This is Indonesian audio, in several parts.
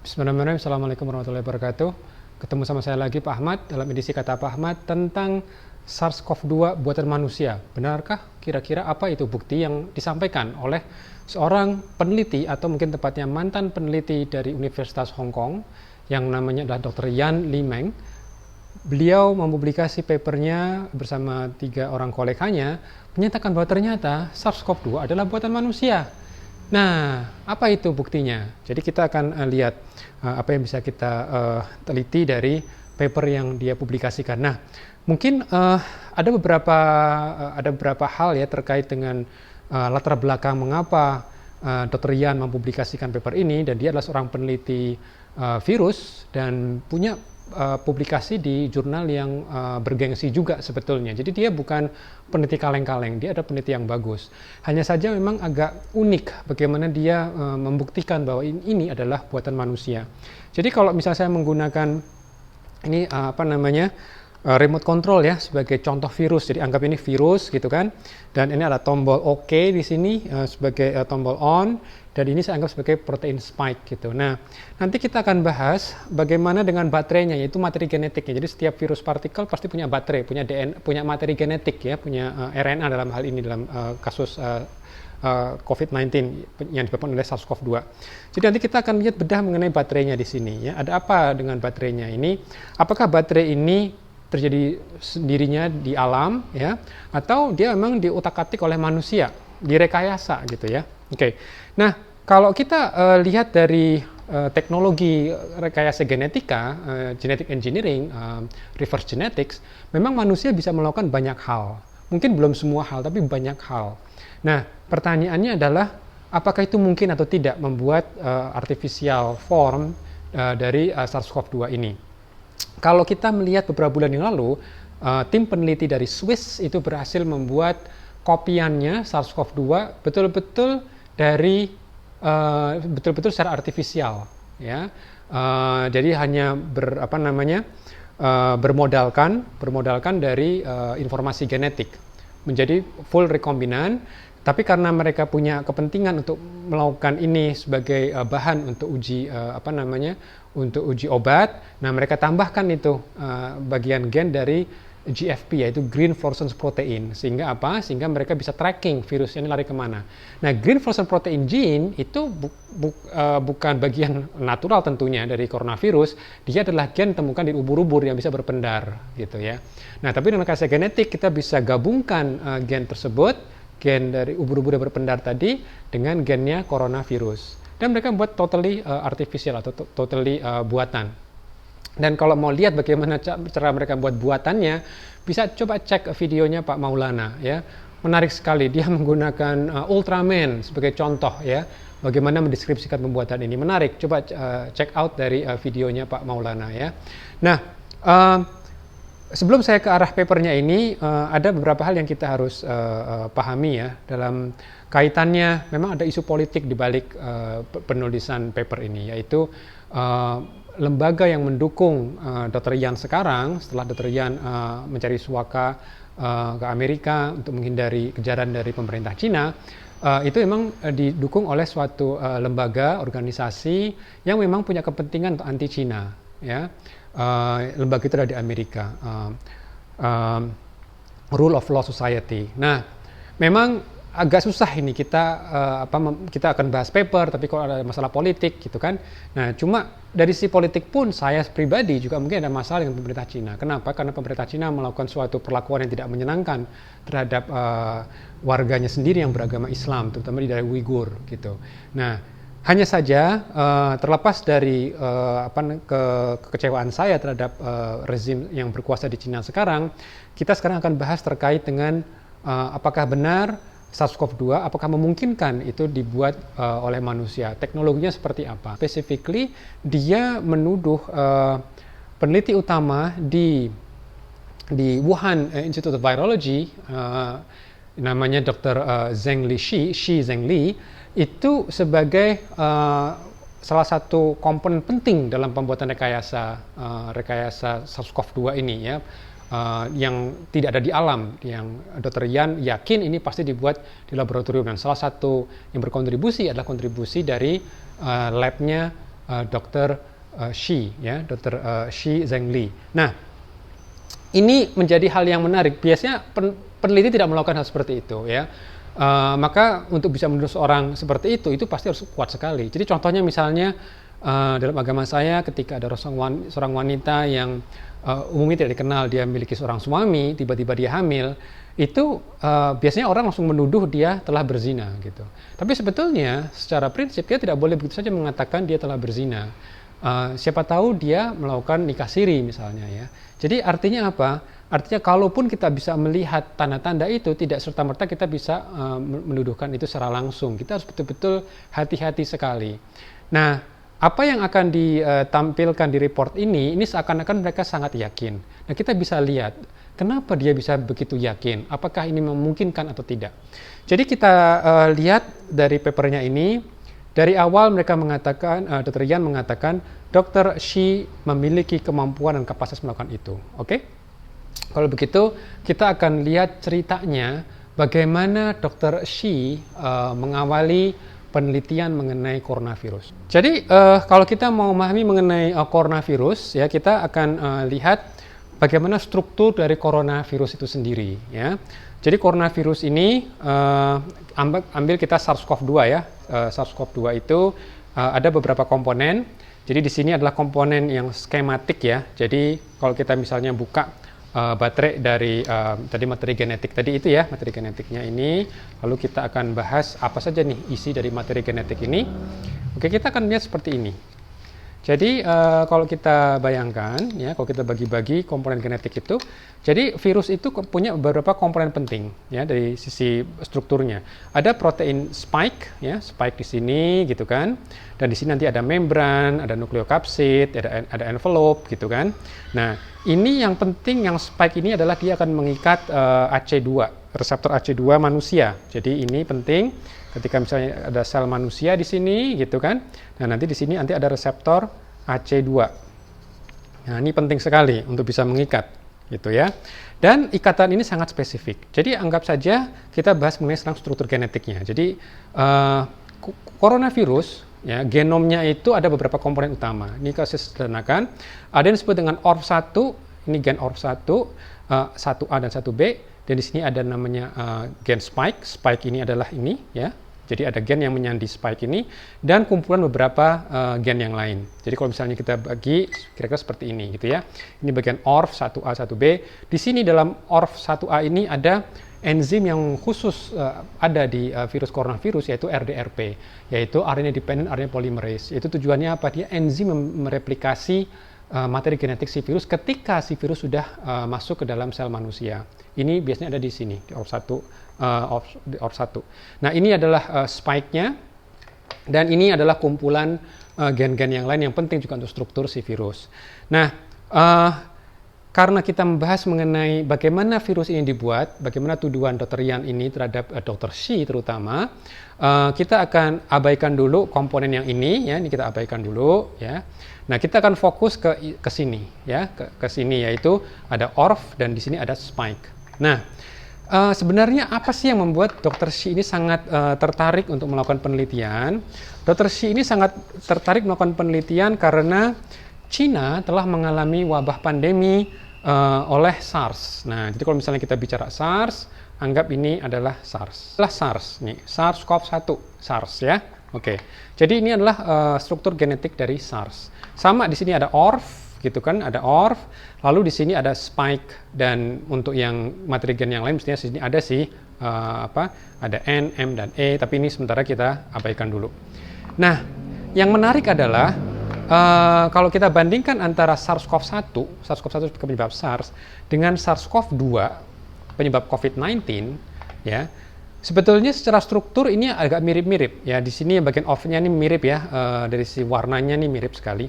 Bismillahirrahmanirrahim. Assalamualaikum warahmatullahi wabarakatuh. Ketemu sama saya lagi Pak Ahmad dalam edisi Kata Pak Ahmad tentang SARS-CoV-2 buatan manusia. Benarkah kira-kira apa itu bukti yang disampaikan oleh seorang peneliti atau mungkin tepatnya mantan peneliti dari Universitas Hong Kong yang namanya adalah Dr. Yan Limeng. Beliau mempublikasi papernya bersama 3 orang koleganya menyatakan bahwa ternyata SARS-CoV-2 adalah buatan manusia. Nah, apa itu buktinya? Jadi kita akan lihat apa yang bisa kita teliti dari paper yang dia publikasikan. Nah, mungkin ada beberapa hal ya terkait dengan latar belakang mengapa Dr. Yan mempublikasikan paper ini, dan dia adalah seorang peneliti virus dan punya publikasi di jurnal yang bergengsi juga sebetulnya. Jadi dia bukan peneliti kaleng-kaleng, dia ada peneliti yang bagus. Hanya saja memang agak unik bagaimana dia membuktikan bahwa ini adalah buatan manusia. Jadi kalau misalnya saya menggunakan ini remote control ya sebagai contoh virus. Jadi anggap ini virus gitu kan. Dan ini ada tombol OK di sini sebagai tombol on, dan ini saya anggap sebagai protein spike gitu. Nah, nanti kita akan bahas bagaimana dengan baterainya, yaitu materi genetiknya. Jadi setiap virus partikel pasti punya baterai, punya DNA, punya materi genetik ya, punya RNA dalam hal ini dalam kasus COVID-19 yang disebabkan oleh SARS-CoV-2. Jadi nanti kita akan lihat bedah mengenai baterainya di sini ya. Ada apa dengan baterainya ini? Apakah baterai ini terjadi sendirinya di alam ya, atau dia memang diutak-atik oleh manusia, direkayasa gitu ya. Oke. Nah, kalau kita lihat dari teknologi rekayasa genetika, genetic engineering, reverse genetics, memang manusia bisa melakukan banyak hal. Mungkin belum semua hal, tapi banyak hal. Nah, pertanyaannya adalah apakah itu mungkin atau tidak membuat artificial form dari SARS-CoV-2 ini. Kalau kita melihat beberapa bulan yang lalu, tim peneliti dari Swiss itu berhasil membuat kopiannya SARS-CoV-2 betul-betul dari betul-betul secara artifisial ya. Jadi hanya bermodalkan dari informasi genetik menjadi full rekombinan. Tapi karena mereka punya kepentingan untuk melakukan ini sebagai bahan untuk uji untuk uji obat, nah mereka tambahkan itu bagian gen dari GFP, yaitu Green Fluorescence Protein, sehingga sehingga mereka bisa tracking virus ini lari kemana. Nah, Green Fluorescence Protein gene itu bukan bagian natural tentunya dari coronavirus, dia adalah gen temukan di ubur-ubur yang bisa berpendar gitu ya. Nah, tapi dengan rekayasa genetik kita bisa gabungkan gen tersebut, gen dari ubur-ubur yang berpendar tadi dengan gennya coronavirus, dan mereka buat totally artificial atau totally buatan. Dan kalau mau lihat bagaimana cara mereka buat buatannya, bisa coba cek videonya Pak Maulana ya. Menarik sekali, dia menggunakan Ultraman sebagai contoh ya, bagaimana mendeskripsikan pembuatan ini. Menarik, coba check out dari videonya Pak Maulana ya. Nah, sebelum saya ke arah papernya ini, ada beberapa hal yang kita harus pahami ya dalam kaitannya. Memang ada isu politik di balik penulisan paper ini, yaitu lembaga yang mendukung Dr. Yan sekarang, setelah Dr. Yan mencari suaka ke Amerika untuk menghindari kejaran dari pemerintah Cina, itu memang didukung oleh suatu lembaga, organisasi yang memang punya kepentingan untuk anti Cina ya. Lembaga itu ada di Amerika, Rule of Law Society. Nah, memang agak susah ini kita akan bahas paper, tapi kalau ada masalah politik gitu kan. Nah, cuma dari sisi politik pun saya pribadi juga mungkin ada masalah dengan pemerintah Cina. Kenapa? Karena pemerintah Cina melakukan suatu perlakuan yang tidak menyenangkan terhadap warganya sendiri yang beragama Islam, terutama di daerah Uighur gitu. Nah, hanya saja terlepas dari kekecewaan saya terhadap rezim yang berkuasa di Cina sekarang, kita sekarang akan bahas terkait dengan apakah benar SARS-CoV-2, apakah memungkinkan itu dibuat oleh manusia, teknologinya seperti apa. Specifically, dia menuduh peneliti utama di Wuhan Institute of Virology, namanya Dr. Shi Zhengli, itu sebagai salah satu komponen penting dalam pembuatan rekayasa SARS-CoV-2 ini ya. Yang tidak ada di alam, yang Dr. Yan yakin ini pasti dibuat di laboratorium, dan salah satu yang berkontribusi adalah kontribusi dari labnya Dr. Shi, ya, Dr. Shi Zhengli. Nah, ini menjadi hal yang menarik. Biasanya peneliti tidak melakukan hal seperti itu, ya. Maka untuk bisa menuduh seorang seperti itu pasti harus kuat sekali. Jadi contohnya misalnya dalam agama saya, ketika ada seorang wanita yang umumnya tidak dikenal, dia memiliki seorang suami, tiba-tiba dia hamil, itu biasanya orang langsung menuduh dia telah berzina, gitu. Tapi sebetulnya secara prinsip dia tidak boleh begitu saja mengatakan dia telah berzina. Siapa tahu dia melakukan nikah siri misalnya, ya. Jadi artinya apa? Artinya kalaupun kita bisa melihat tanda-tanda itu, tidak serta-merta kita bisa menuduhkan itu secara langsung. Kita harus betul-betul hati-hati sekali. Nah, apa yang akan ditampilkan di report ini seakan-akan mereka sangat yakin. Nah, kita bisa lihat kenapa dia bisa begitu yakin. Apakah ini memungkinkan atau tidak? Jadi kita lihat dari papernya ini. Dari awal mereka mengatakan, Dr. Yan mengatakan, Dr. Shi memiliki kemampuan dan kapasitas melakukan itu. Oke? Kalau begitu, kita akan lihat ceritanya bagaimana Dr. Shi mengawali penelitian mengenai coronavirus. Jadi, kalau kita mau memahami mengenai coronavirus, ya, kita akan lihat bagaimana struktur dari coronavirus itu sendiri, ya. Jadi coronavirus ini ambil kita SARS-CoV-2, ya. SARS-CoV-2 itu ada beberapa komponen. Jadi di sini adalah komponen yang skematik, ya. Jadi kalau kita misalnya buka baterai dari tadi materi genetik tadi itu, ya, materi genetiknya ini, lalu kita akan bahas apa saja nih isi dari materi genetik ini. Oke, kita akan lihat seperti ini. Jadi kalau kita bayangkan, ya, kalau kita bagi-bagi komponen genetik itu, jadi virus itu punya beberapa komponen penting, ya, dari sisi strukturnya. Ada protein spike, ya, spike di sini, gitu kan, dan di sini nanti ada membran, ada nukleokapsid, ada envelope, gitu kan. Nah, ini yang penting, yang spike ini adalah dia akan mengikat AC2, reseptor AC2 manusia. Jadi ini penting. Ketika misalnya ada sel manusia di sini, gitu kan. Nah, nanti di sini nanti ada reseptor AC2. Nah, ini penting sekali untuk bisa mengikat, gitu ya. Dan ikatan ini sangat spesifik. Jadi anggap saja kita bahas mengenai sekarang struktur genetiknya. Jadi coronavirus, ya, genomnya itu ada beberapa komponen utama. Ini saya sederhanakan. Ada yang disebut dengan ORF1, ini gen ORF1, 1A dan 1B. Dan di sini ada namanya gen spike. Spike ini adalah ini, ya. Jadi ada gen yang menyandi spike ini dan kumpulan beberapa gen yang lain. Jadi kalau misalnya kita bagi kira-kira seperti ini, gitu ya. Ini bagian ORF 1A 1B. Di sini dalam ORF 1A ini ada enzim yang khusus ada di virus coronavirus, yaitu RDRP, yaitu RNA dependent RNA polymerase. Itu tujuannya apa? Dia enzim mereplikasi materi genetik si virus ketika si virus sudah masuk ke dalam sel manusia. Ini biasanya ada di sini, di ORF1. Nah, ini adalah spike-nya, dan ini adalah kumpulan gen-gen yang lain yang penting juga untuk struktur si virus. Nah, karena kita membahas mengenai bagaimana virus ini dibuat, bagaimana tuduhan Dr. Yan ini terhadap Dr. Shi terutama, kita akan abaikan dulu komponen yang ini, ya, ini kita abaikan dulu, ya. Nah, kita akan fokus ke sini, ya, ke sini, yaitu ada ORF dan di sini ada spike. Nah, sebenarnya apa sih yang membuat Dr. Shi ini sangat tertarik untuk melakukan penelitian? Dr. Shi ini sangat tertarik melakukan penelitian karena Cina telah mengalami wabah pandemi oleh SARS. Nah, jadi kalau misalnya kita bicara SARS, anggap ini adalah SARS. Adalah SARS, nih, SARS-CoV-1, SARS, ya. Oke. Jadi ini adalah struktur genetik dari SARS. Sama di sini ada ORF, gitu kan, ada ORF, lalu di sini ada spike, dan untuk yang materi gen yang lain mestinya sini ada sih ada N, M, dan E, tapi ini sementara kita abaikan dulu. Nah, yang menarik adalah kalau kita bandingkan antara SARS-CoV-1 penyebab SARS dengan SARS-CoV-2 penyebab COVID-19, ya, sebetulnya secara struktur ini agak mirip-mirip, ya. Di sini bagian ORF-nya ini mirip, ya, dari si warnanya ini mirip sekali.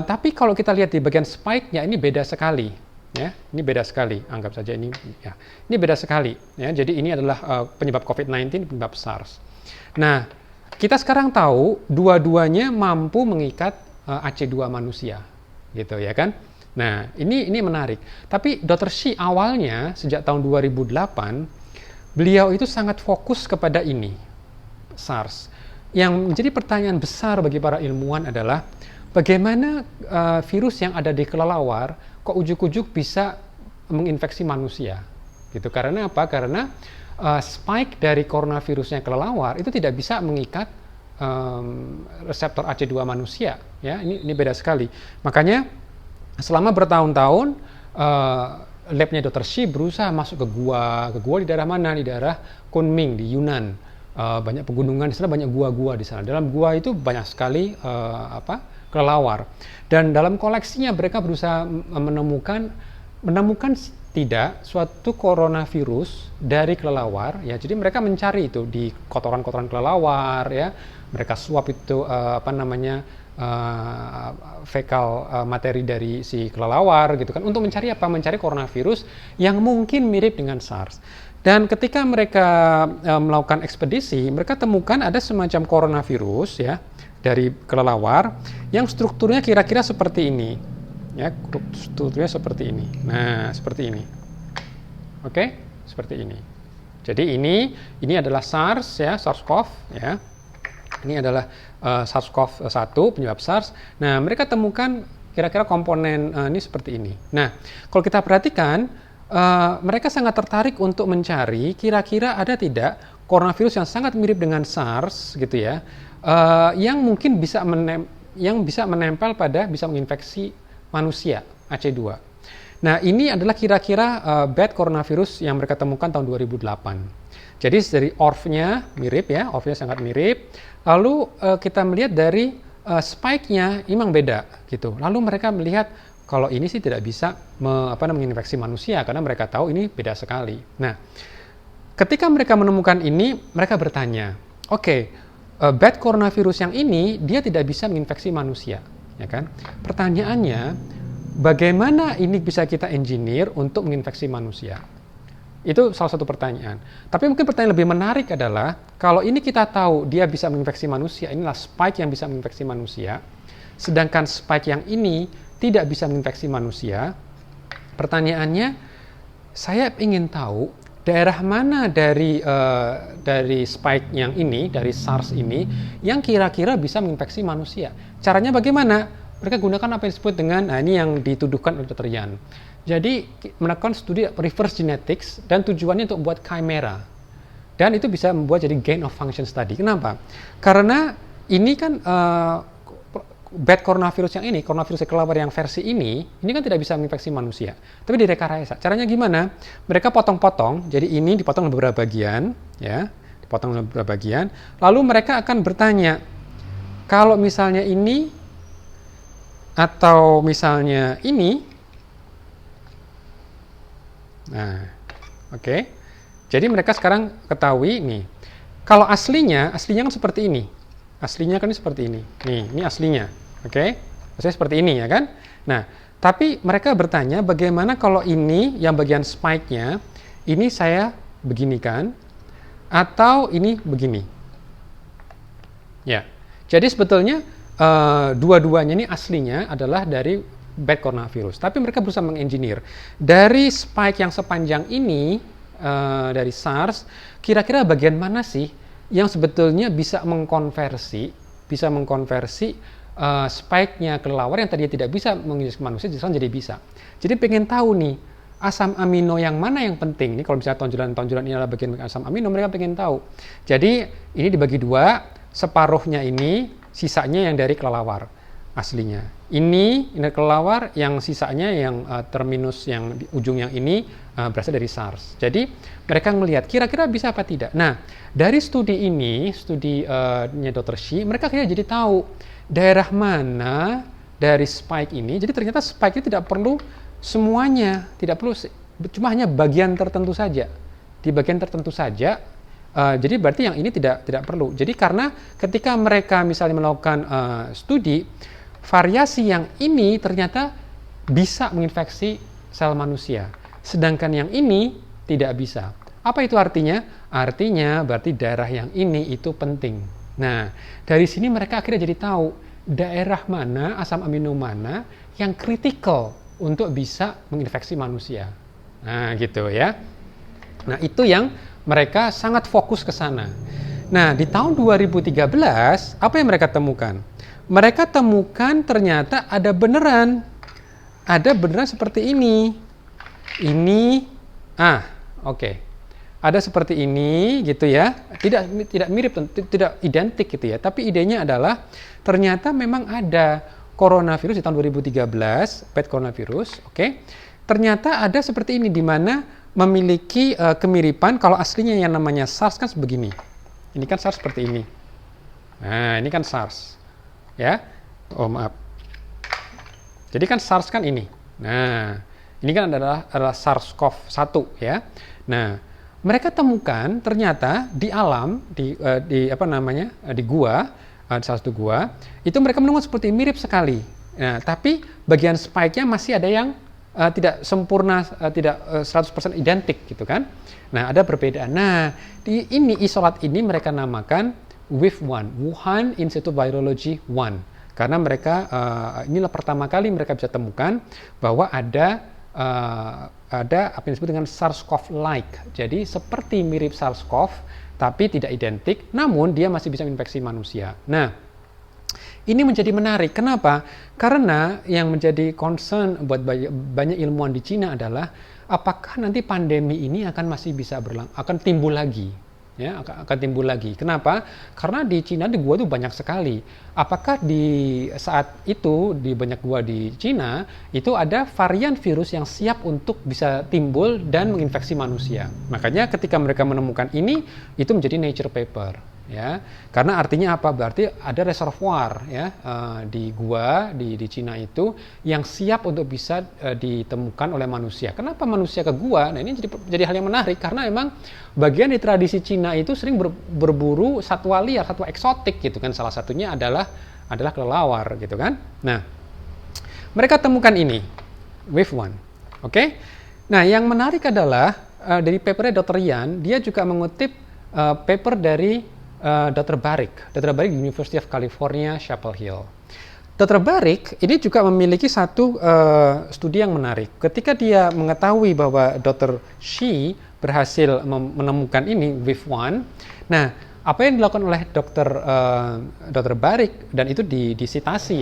Tapi kalau kita lihat di bagian spike-nya ini beda sekali, ya. Ini beda sekali, anggap saja ini, ya. Ini beda sekali, ya. Jadi ini adalah penyebab COVID-19, penyebab SARS. Nah, kita sekarang tahu dua-duanya mampu mengikat AC2 manusia, gitu, ya kan? Nah, ini menarik. Tapi Dr. Shi awalnya sejak tahun 2008 beliau itu sangat fokus kepada ini, SARS. yang menjadi pertanyaan besar bagi para ilmuwan adalah bagaimana virus yang ada di kelelawar kok ujuk-ujuk bisa menginfeksi manusia gitu. Karena apa? Karena spike dari coronavirusnya kelelawar itu tidak bisa mengikat reseptor AC2 manusia, ya. Ini beda sekali. Makanya selama bertahun-tahun labnya Dr. Shi berusaha masuk ke gua di daerah mana? Di daerah Kunming di Yunnan. Banyak pegunungan di sana, banyak gua-gua di sana. Dalam gua itu banyak sekali kelelawar. Dan dalam koleksinya mereka berusaha menemukan tidak suatu coronavirus dari kelelawar, ya. Jadi mereka mencari itu di kotoran-kotoran kelelawar, ya. Mereka swab itu fekal materi dari si kelelawar gitu kan, untuk mencari apa? Mencari coronavirus yang mungkin mirip dengan SARS. Dan ketika mereka melakukan ekspedisi, mereka temukan ada semacam coronavirus, ya, dari kelelawar yang strukturnya kira-kira seperti ini. Ya, strukturnya seperti ini. Nah, seperti ini. Oke, seperti ini. Jadi ini adalah SARS, ya, SARS-CoV, ya. Ini adalah SARS-CoV-1 penyebab SARS. Nah, mereka temukan kira-kira komponen ini seperti ini. Nah, kalau kita perhatikan, mereka sangat tertarik untuk mencari kira-kira ada tidak coronavirus yang sangat mirip dengan SARS, gitu ya, yang mungkin bisa menempel pada, bisa menginfeksi manusia, AC2. Nah, ini adalah kira-kira bad coronavirus yang mereka temukan tahun 2008. Jadi dari ORF-nya mirip, ya, ORF-nya sangat mirip. Lalu kita melihat dari spike-nya memang beda gitu. Lalu mereka melihat kalau ini sih tidak bisa menginfeksi manusia karena mereka tahu ini beda sekali. Nah, ketika mereka menemukan ini, mereka bertanya, oke, bad coronavirus yang ini dia tidak bisa menginfeksi manusia, ya kan? Pertanyaannya, bagaimana ini bisa kita engineer untuk menginfeksi manusia? Itu salah satu pertanyaan. Tapi mungkin pertanyaan lebih menarik adalah, kalau ini kita tahu dia bisa menginfeksi manusia, inilah spike yang bisa menginfeksi manusia, sedangkan spike yang ini tidak bisa menginfeksi manusia, pertanyaannya, saya ingin tahu daerah mana dari spike yang ini, dari SARS ini, yang kira-kira bisa menginfeksi manusia. Caranya bagaimana? Mereka gunakan apa yang disebut dengan, ini yang dituduhkan oleh Dr. Yan. Jadi melakukan studi reverse genetics dan tujuannya untuk membuat chimera. Dan itu bisa membuat jadi gain of function study. Kenapa? Karena ini kan bad coronavirus yang ini, coronavirus kelelawar yang versi ini kan tidak bisa menginfeksi manusia. Tapi direkayasa. Caranya gimana? Mereka potong-potong. Jadi ini dipotong beberapa bagian, ya, dipotong beberapa bagian. Lalu mereka akan bertanya, kalau misalnya ini atau misalnya ini. Nah, oke. Jadi mereka sekarang ketahui nih, kalau aslinya kan seperti ini. Aslinya kan seperti ini. Nih, ini aslinya. Oke? Aslinya seperti ini, ya kan? Nah, tapi mereka bertanya bagaimana kalau ini yang bagian spike-nya ini saya beginikan atau ini begini. Ya. Jadi sebetulnya dua-duanya ini aslinya adalah dari bad coronavirus. Tapi mereka berusaha mengengineer dari spike yang sepanjang ini, dari SARS, kira-kira bagian mana sih yang sebetulnya bisa mengkonversi spike-nya kelelawar yang tadinya tidak bisa menginfeksi manusia, jadi bisa. Jadi pengen tahu nih, asam amino yang mana yang penting. Ini kalau misalnya tonjolan-tonjolan ini adalah bagian asam amino, mereka pengen tahu. Jadi ini dibagi dua, separuhnya ini, sisanya yang dari kelelawar aslinya. Ini kelelawar, yang sisanya yang terminus yang di ujung yang ini berasal dari SARS. Jadi mereka melihat kira-kira bisa apa tidak. Nah, dari studi ini, studinya Dr. Shi, mereka akhirnya jadi tahu daerah mana dari spike ini. Jadi ternyata spike itu tidak perlu semuanya, tidak perlu, cuma hanya bagian tertentu saja. Di bagian tertentu saja. Jadi berarti yang ini tidak perlu. Jadi karena ketika mereka misalnya melakukan studi, variasi yang ini ternyata bisa menginfeksi sel manusia, sedangkan yang ini tidak bisa. Apa itu artinya? Artinya berarti daerah yang ini itu penting. Nah, dari sini mereka akhirnya jadi tahu daerah mana, asam amino mana yang kritikal untuk bisa menginfeksi manusia. Nah, gitu ya. Nah, itu yang mereka sangat fokus ke sana. Nah, di tahun 2013, apa yang mereka temukan? Mereka temukan ternyata ada beneran seperti ini. Oke. Ada seperti ini gitu ya. Tidak mirip, tidak identik gitu ya. Tapi idenya adalah ternyata memang ada coronavirus di tahun 2013, pet coronavirus, oke. Ternyata ada seperti ini di mana memiliki kemiripan. Kalau aslinya yang namanya SARS kan sebegini. Ini kan SARS seperti ini. Nah, ini kan SARS. Ya. Oh, maaf. Jadi kan SARS kan ini. Nah, ini kan adalah SARS-CoV-1 ya. Nah, mereka temukan ternyata di alam di gua, di salah satu gua, itu mereka menemukan seperti mirip sekali. Nah, tapi bagian spike-nya masih ada yang tidak sempurna, tidak 100% identik gitu kan. Nah, ada perbedaan. Nah, di ini isolat ini mereka namakan WIV1, Wuhan Institute of Virology 1. Karena mereka inilah pertama kali mereka bisa temukan bahwa ada apa yang disebut dengan SARS-CoV-like. Jadi seperti mirip SARS-CoV tapi tidak identik, namun dia masih bisa menginfeksi manusia. Nah, ini menjadi menarik. Kenapa? Karena yang menjadi concern buat banyak ilmuwan di Cina adalah apakah nanti pandemi ini akan masih bisa akan timbul lagi. Ya, akan timbul lagi. Kenapa? Karena di Cina di gua itu banyak sekali. Apakah di saat itu di banyak gua di Cina itu ada varian virus yang siap untuk bisa timbul dan menginfeksi manusia. Makanya ketika mereka menemukan ini itu menjadi nature paper. Ya, karena artinya apa? Berarti ada reservoir ya di gua di Cina itu yang siap untuk bisa ditemukan oleh manusia. Kenapa manusia ke gua? Nah, ini jadi hal yang menarik karena memang bagian di tradisi Cina itu sering berburu satwa liar, satwa eksotik gitu kan. Salah satunya adalah kelelawar gitu kan. Nah, mereka temukan ini WIV1. Oke. Nah, yang menarik adalah dari papernya Dr. Yan, dia juga mengutip paper dari Dr. Baric di University of California, Chapel Hill. Dr. Baric ini juga memiliki satu studi yang menarik. Ketika dia mengetahui bahwa Dr. Shi berhasil menemukan ini WIV1, nah apa yang dilakukan oleh Dr. Baric dan itu disitasi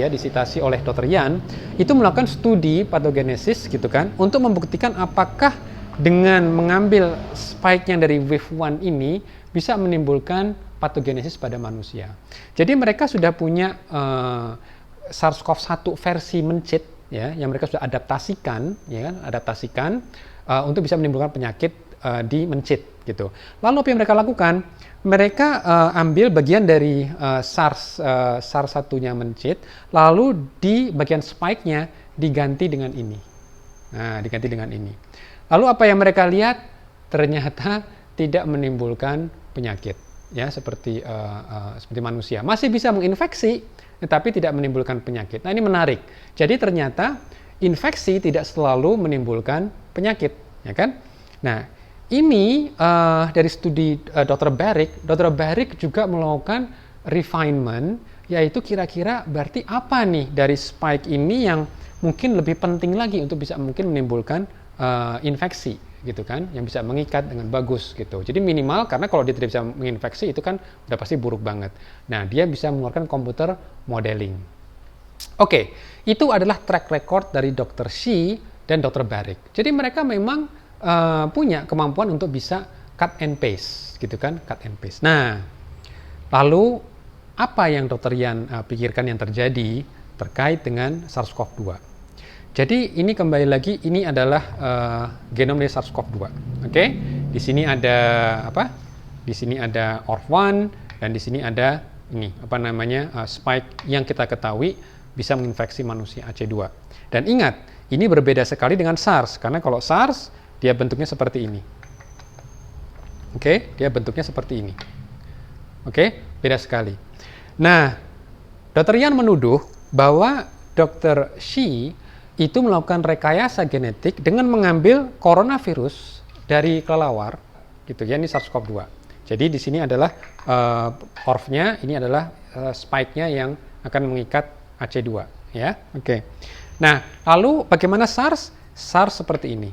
oleh Dr. Yan, itu melakukan studi patogenesis gitu kan, untuk membuktikan apakah dengan mengambil spike yang dari WIV1 ini bisa menimbulkan patogenesis pada manusia. Jadi mereka sudah punya SARS-CoV-1 versi mencit ya, yang mereka sudah adaptasikan untuk bisa menimbulkan penyakit di mencit gitu. Lalu apa yang mereka lakukan? Mereka ambil bagian dari SARS-1-nya mencit, lalu di bagian spike-nya diganti dengan ini. Nah, diganti dengan ini. Lalu apa yang mereka lihat? Ternyata tidak menimbulkan penyakit. Ya, seperti manusia masih bisa menginfeksi, tetapi tidak menimbulkan penyakit. Nah, ini menarik. Jadi ternyata infeksi tidak selalu menimbulkan penyakit, ya kan? Nah, ini dari studi Dr. Baric juga melakukan refinement, yaitu kira-kira berarti apa nih dari spike ini yang mungkin lebih penting lagi untuk bisa mungkin menimbulkan infeksi. Gitu kan, yang bisa mengikat dengan bagus gitu. Jadi minimal, karena kalau dia tidak bisa menginfeksi itu kan udah pasti buruk banget. Nah, dia bisa mengeluarkan komputer modeling. Oke, itu adalah track record dari Dr. Shi dan Dr. Baric. Jadi mereka memang punya kemampuan untuk bisa cut and paste gitu kan, cut and paste. Nah, lalu apa yang Dr. Yan pikirkan yang terjadi terkait dengan SARS-CoV-2? Jadi ini kembali lagi, ini adalah genom dari SARS-CoV-2. Oke, di sini ada apa? Di sini ada ORF1 dan di sini ada ini spike yang kita ketahui bisa menginfeksi manusia AC2. Dan ingat, ini berbeda sekali dengan SARS karena kalau SARS dia bentuknya seperti ini. Oke, dia bentuknya seperti ini. Oke, beda sekali. Nah, Dr. Yan menuduh bahwa Dr. Shi itu melakukan rekayasa genetik dengan mengambil coronavirus dari kelelawar, gitu ya, ini SARS-CoV-2. Jadi di sini adalah ORF-nya, ini adalah spike-nya yang akan mengikat AC2, ya. Oke. Nah, lalu bagaimana SARS? SARS seperti ini.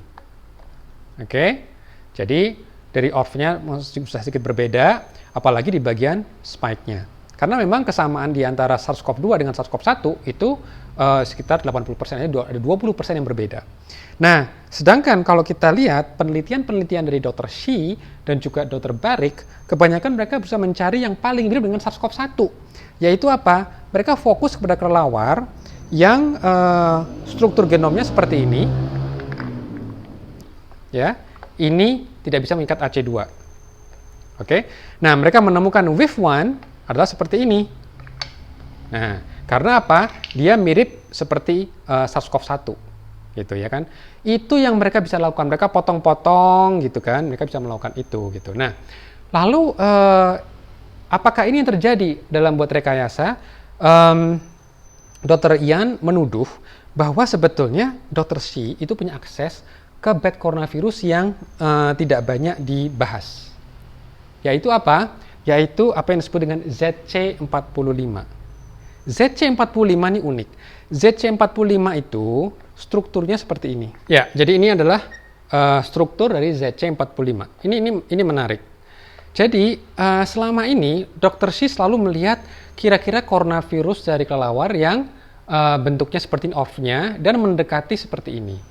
Oke. Jadi dari ORF-nya sudah sedikit berbeda, apalagi di bagian spike-nya. Karena memang kesamaan di antara SARS-CoV-2 dengan SARS-CoV-1 itu sekitar 80%, ada 20% yang berbeda. Nah, sedangkan kalau kita lihat penelitian-penelitian dari Dr. Shi dan juga Dr. Barik, kebanyakan mereka bisa mencari yang paling mirip dengan SARS-CoV-1, yaitu apa? Mereka fokus kepada kelelawar yang struktur genomnya seperti ini, ya, ini tidak bisa mengikat AC2. Oke, nah mereka menemukan WIF1 adalah seperti ini. Nah, karena apa? Dia mirip seperti SARS-CoV-1, gitu ya kan? Itu yang mereka bisa lakukan. Mereka potong-potong, gitu kan? Mereka bisa melakukan itu, gitu. Nah, lalu apakah ini yang terjadi dalam buat rekayasa? Dr. Ian menuduh bahwa sebetulnya Dr. Shi itu punya akses ke bad coronavirus yang tidak banyak dibahas. Yaitu apa? Yaitu apa yang disebut dengan ZC45. ZC45 ini unik. ZC45 itu strukturnya seperti ini. Ya, jadi ini adalah struktur dari ZC45. Ini menarik. Jadi selama ini Dr. Shi selalu melihat kira-kira coronavirus dari kelelawar yang bentuknya seperti ORF-nya dan mendekati seperti ini.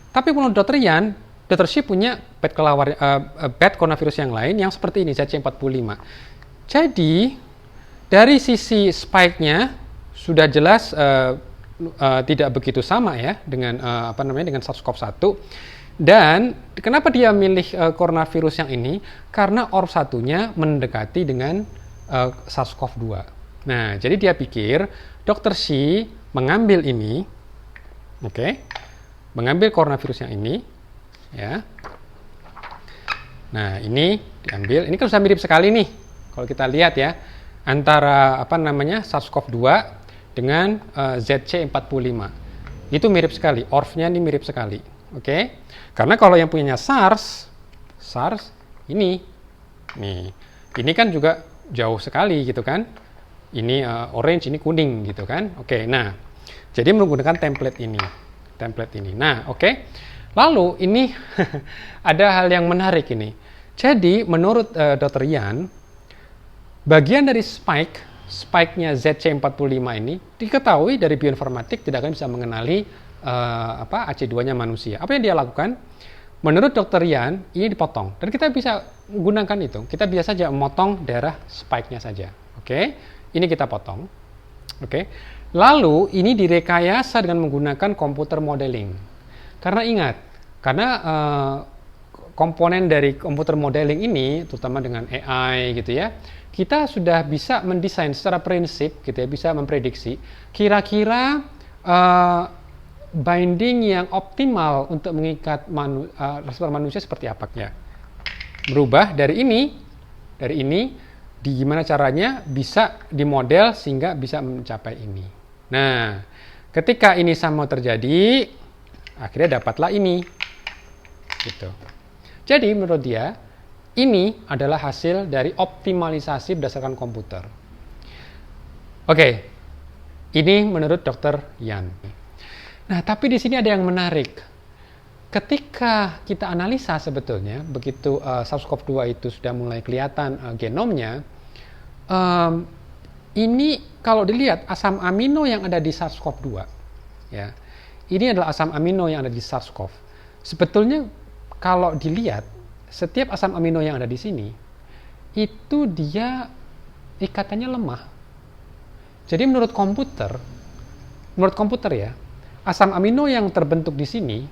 Tapi menurut Dr. Ian, Dr. Shi punya bad coronavirus yang lain yang seperti ini, ZC45. Jadi dari sisi spike-nya sudah jelas tidak begitu sama ya dengan dengan SARS-CoV-1. Dan kenapa dia milih coronavirus yang ini? Karena ORF1-nya mendekati dengan SARS-CoV-2. Nah, jadi dia pikir Dr. Shi mengambil ini, mengambil coronavirus yang ini, ya. Nah, ini diambil. Ini kan sudah mirip sekali nih. Kalau kita lihat ya, antara SARS-CoV-2 dengan ZC45. Itu mirip sekali. ORF-nya ini mirip sekali. Oke. Karena kalau yang punyanya SARS ini. Nih. Ini kan juga jauh sekali gitu kan. Ini orange, ini kuning gitu kan. Oke. Nah, jadi menggunakan template ini. Nah, oke. Lalu ini ada hal yang menarik ini. Jadi menurut Dr. Ian, bagian dari spike-nya ZC45 ini diketahui dari bioinformatik tidak akan bisa mengenali AC2-nya manusia. Apa yang dia lakukan? Menurut Dr. Ian, ini dipotong. Dan kita bisa menggunakan itu. Kita bisa saja memotong daerah spike-nya saja. Oke? Ini kita potong. Oke? Lalu ini direkayasa dengan menggunakan komputer modeling. Karena ingat, komponen dari komputer modeling ini, terutama dengan AI gitu ya, kita sudah bisa mendesain secara prinsip gitu ya, bisa memprediksi kira-kira binding yang optimal untuk mengikat reseptor manusia seperti apa ya. Berubah dari ini gimana caranya bisa dimodel sehingga bisa mencapai ini. Nah, ketika ini sama terjadi, akhirnya dapatlah ini. Gitu. Jadi menurut dia, ini adalah hasil dari optimalisasi berdasarkan komputer. Oke, ini menurut Dr. Ian. Nah, tapi di sini ada yang menarik. Ketika kita analisa sebetulnya, begitu SARS-CoV-2 itu sudah mulai kelihatan genomnya, ini kalau dilihat asam amino yang ada di SARS-CoV-2, ya, ini adalah asam amino yang ada di SARS-CoV. Sebetulnya kalau dilihat, setiap asam amino yang ada di sini, itu dia ikatannya lemah. Jadi menurut komputer ya, asam amino yang terbentuk di sini,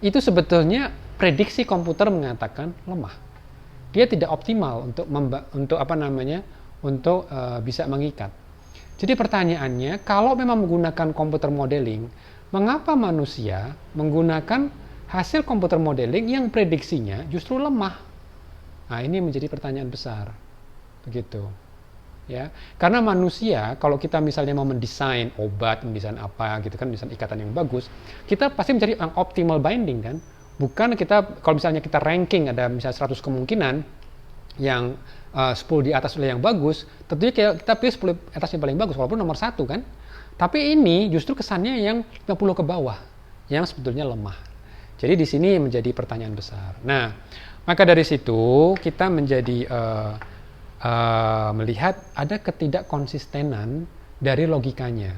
itu sebetulnya prediksi komputer mengatakan lemah. Dia tidak optimal untuk bisa mengikat. Jadi pertanyaannya, kalau memang menggunakan komputer modeling, mengapa manusia menggunakan hasil komputer modeling yang prediksinya justru lemah? Nah, ini menjadi pertanyaan besar. Begitu. Ya, karena manusia kalau kita misalnya mau mendesain obat, mendesain apa gitu kan, mendesain ikatan yang bagus, kita pasti mencari yang optimal binding kan. Bukan kita kalau misalnya kita ranking ada misalnya 100 kemungkinan yang 10 di atas adalah yang bagus, tentunya kita pilih 10 atas yang paling bagus walaupun nomor 1 kan. Tapi ini justru kesannya yang 50 ke bawah yang sebetulnya lemah. Jadi di sini menjadi pertanyaan besar. Nah, Maka dari situ kita menjadi melihat ada ketidakkonsistenan dari logikanya,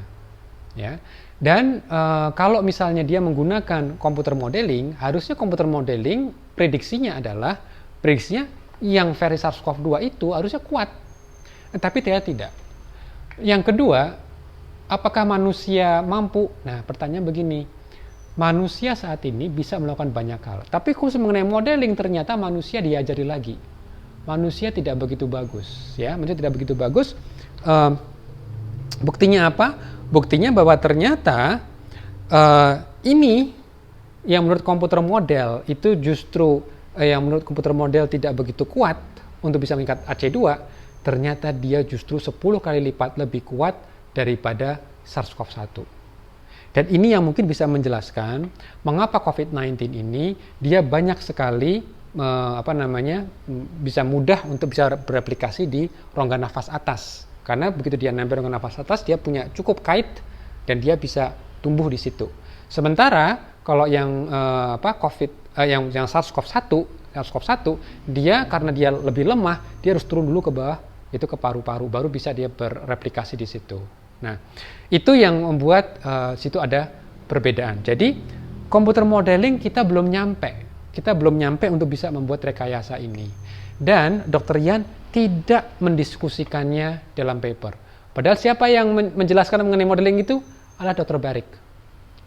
ya. Dan kalau misalnya dia menggunakan komputer modeling, harusnya komputer modeling prediksinya yang versi SARS-CoV-2 itu harusnya kuat, tapi tidak. Yang kedua, apakah manusia mampu? Nah, pertanyaan begini, manusia saat ini bisa melakukan banyak hal, tapi khusus mengenai modeling ternyata manusia diajari lagi. Manusia tidak begitu bagus, ya. Manusia tidak begitu bagus. Buktinya apa? Buktinya bahwa ternyata ini yang menurut komputer model itu justru yang menurut komputer model tidak begitu kuat untuk bisa meningkat AC2, ternyata dia justru 10 kali lipat lebih kuat daripada SARS-CoV-1. Dan ini yang mungkin bisa menjelaskan mengapa COVID-19 ini dia banyak sekali bisa mudah untuk bisa bereplikasi di rongga nafas atas. Karena begitu dia nempel rongga nafas atas, dia punya cukup kait dan dia bisa tumbuh di situ. Sementara kalau yang yang SARS-CoV-1 dia karena dia lebih lemah, dia harus turun dulu ke bawah, itu ke paru-paru, baru bisa dia bereplikasi di situ. Nah, itu yang membuat situ ada perbedaan. Jadi komputer modeling kita belum nyampe untuk bisa membuat rekayasa ini. Dan Dr. Yan tidak mendiskusikannya dalam paper. Padahal siapa yang menjelaskan mengenai modeling itu adalah Dr. Barrick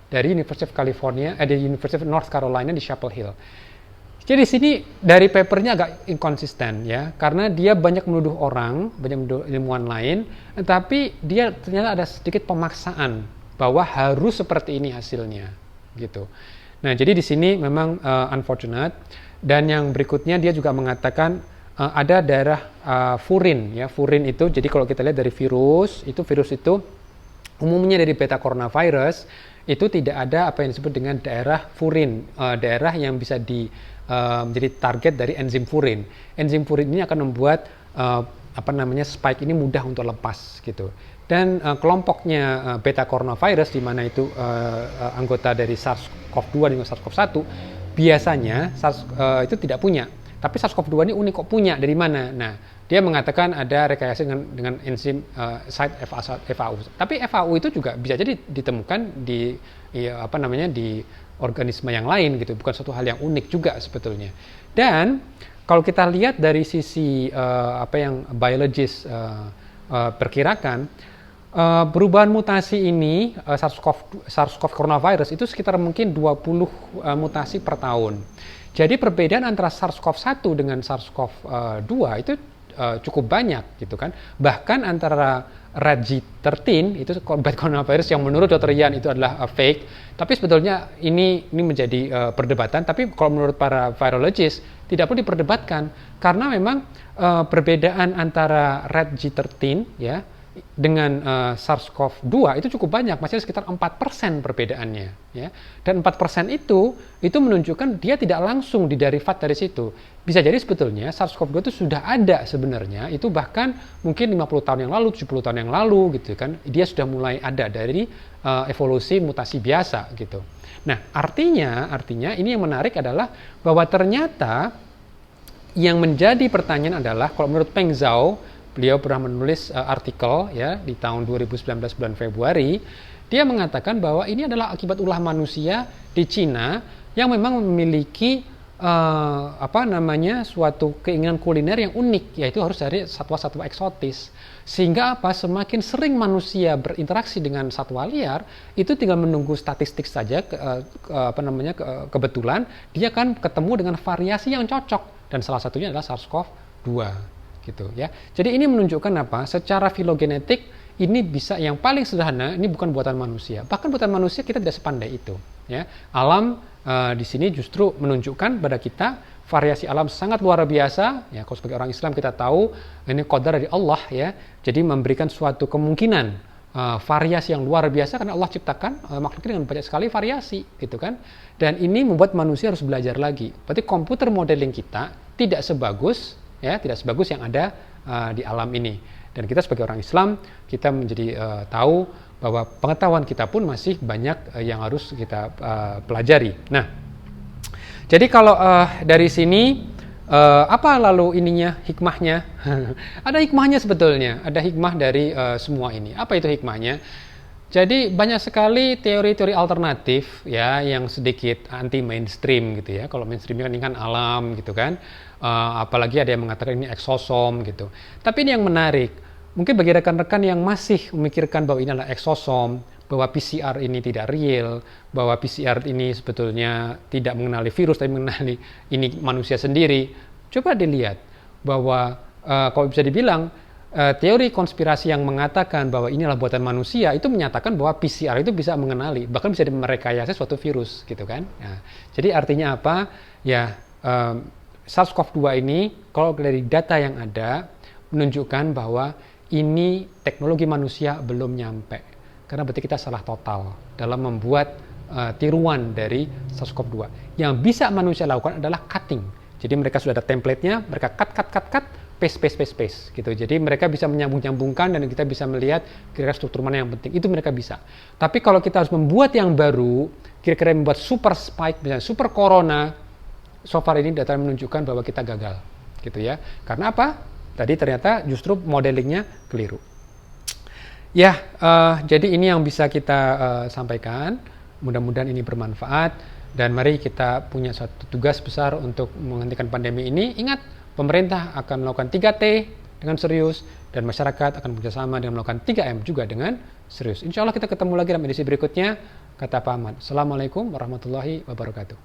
dari University of California, di University of North Carolina di Chapel Hill. Jadi di sini dari papernya agak inkonsisten, ya, karena dia banyak menuduh ilmuwan lain, tapi dia ternyata ada sedikit pemaksaan bahwa harus seperti ini hasilnya, gitu. Nah, jadi di sini memang unfortunate. Dan yang berikutnya dia juga mengatakan ada daerah furin, ya. Furin itu, jadi kalau kita lihat dari virus itu umumnya dari beta coronavirus itu tidak ada apa yang disebut dengan daerah furin, daerah yang bisa menjadi target dari enzim furin. Enzim furin ini akan membuat spike ini mudah untuk lepas, gitu. Dan kelompoknya beta coronavirus di mana itu anggota dari SARS-CoV-2 dan SARS-CoV-1 biasanya itu tidak punya. Tapi SARS-CoV-2 ini unik kok punya, dari mana? Nah, dia mengatakan ada rekayasa dengan enzim site FAU. Tapi FAU itu juga bisa jadi ditemukan di di organisme yang lain, gitu. Bukan suatu hal yang unik juga sebetulnya. Dan kalau kita lihat dari sisi yang biologis perkirakan, perubahan mutasi ini SARS-CoV coronavirus itu sekitar mungkin 20 mutasi per tahun. Jadi perbedaan antara SARS-CoV-1 dengan SARS-CoV-2 itu cukup banyak, gitu kan. Bahkan antara G13 itu coronavirus yang menurut Dr. Yan itu adalah fake, tapi sebetulnya ini menjadi perdebatan. Tapi kalau menurut para virologis tidak perlu diperdebatkan karena memang perbedaan antara G13 ya dengan SARS-CoV-2 itu cukup banyak, masih sekitar 4% perbedaannya, ya. Dan 4% itu menunjukkan dia tidak langsung diderivat dari situ. Bisa jadi sebetulnya SARS-CoV-2 itu sudah ada sebenarnya, itu bahkan mungkin 50 tahun yang lalu, 70 tahun yang lalu, gitu kan. Dia sudah mulai ada dari evolusi mutasi biasa, gitu. Nah, artinya ini yang menarik adalah bahwa ternyata yang menjadi pertanyaan adalah, kalau menurut Peng Zhao, beliau pernah menulis artikel ya di tahun 2019 bulan Februari, dia mengatakan bahwa ini adalah akibat ulah manusia di Cina yang memang memiliki suatu keinginan kuliner yang unik, yaitu harus dari satwa-satwa eksotis. Sehingga semakin sering manusia berinteraksi dengan satwa liar, itu tinggal menunggu statistik saja, kebetulan dia akan ketemu dengan variasi yang cocok, dan salah satunya adalah SARS-CoV-2. Gitu ya. Jadi ini menunjukkan secara filogenetik ini bisa, yang paling sederhana, ini bukan buatan manusia. Bahkan buatan manusia kita tidak sepandai itu, ya. Alam di sini justru menunjukkan pada kita variasi alam sangat luar biasa, ya. Kalau sebagai orang Islam kita tahu ini qadar dari Allah, ya. Jadi memberikan suatu kemungkinan variasi yang luar biasa karena Allah ciptakan makhluk dengan banyak sekali variasi, gitu kan. Dan ini membuat manusia harus belajar lagi. Berarti komputer modeling kita tidak sebagus yang ada di alam ini. Dan kita sebagai orang Islam, kita menjadi tahu bahwa pengetahuan kita pun masih banyak yang harus kita pelajari. Nah, jadi kalau dari sini Apa lalu ininya, hikmahnya? Ada hikmahnya sebetulnya, ada hikmah dari semua ini. Apa itu hikmahnya? Jadi banyak sekali teori-teori alternatif ya yang sedikit anti mainstream gitu ya. Kalau mainstream ini kan alam gitu kan. Apalagi ada yang mengatakan ini eksosom gitu. Tapi ini yang menarik. Mungkin bagi rekan-rekan yang masih memikirkan bahwa ini adalah eksosom, bahwa PCR ini tidak real, bahwa PCR ini sebetulnya tidak mengenali virus tapi mengenali ini manusia sendiri. Coba dilihat bahwa kalau bisa dibilang teori konspirasi yang mengatakan bahwa inilah buatan manusia itu menyatakan bahwa PCR itu bisa mengenali, bahkan bisa merekayasa suatu virus gitu kan. Nah, jadi artinya apa? Ya SARS-CoV-2 ini kalau dari data yang ada menunjukkan bahwa ini teknologi manusia belum nyampe. Karena berarti kita salah total dalam membuat tiruan dari SARS-CoV-2. Yang bisa manusia lakukan adalah cutting. Jadi mereka sudah ada template-nya, mereka cut, paste gitu. Jadi mereka bisa menyambung-nyambungkan dan kita bisa melihat kira-kira struktur mana yang penting. Itu mereka bisa. Tapi kalau kita harus membuat yang baru, kira-kira membuat super spike, misalnya super corona, so far ini data menunjukkan bahwa kita gagal. Gitu ya. Karena apa? Tadi ternyata justru modelingnya keliru. Ya, jadi ini yang bisa kita sampaikan. Mudah-mudahan ini bermanfaat. Dan mari kita punya satu tugas besar untuk menghentikan pandemi ini. Ingat, pemerintah akan melakukan 3T dengan serius dan masyarakat akan bekerjasama dengan melakukan 3M juga dengan serius. Insya Allah kita ketemu lagi dalam edisi berikutnya. Kata Pak Ahmad. Assalamualaikum warahmatullahi wabarakatuh.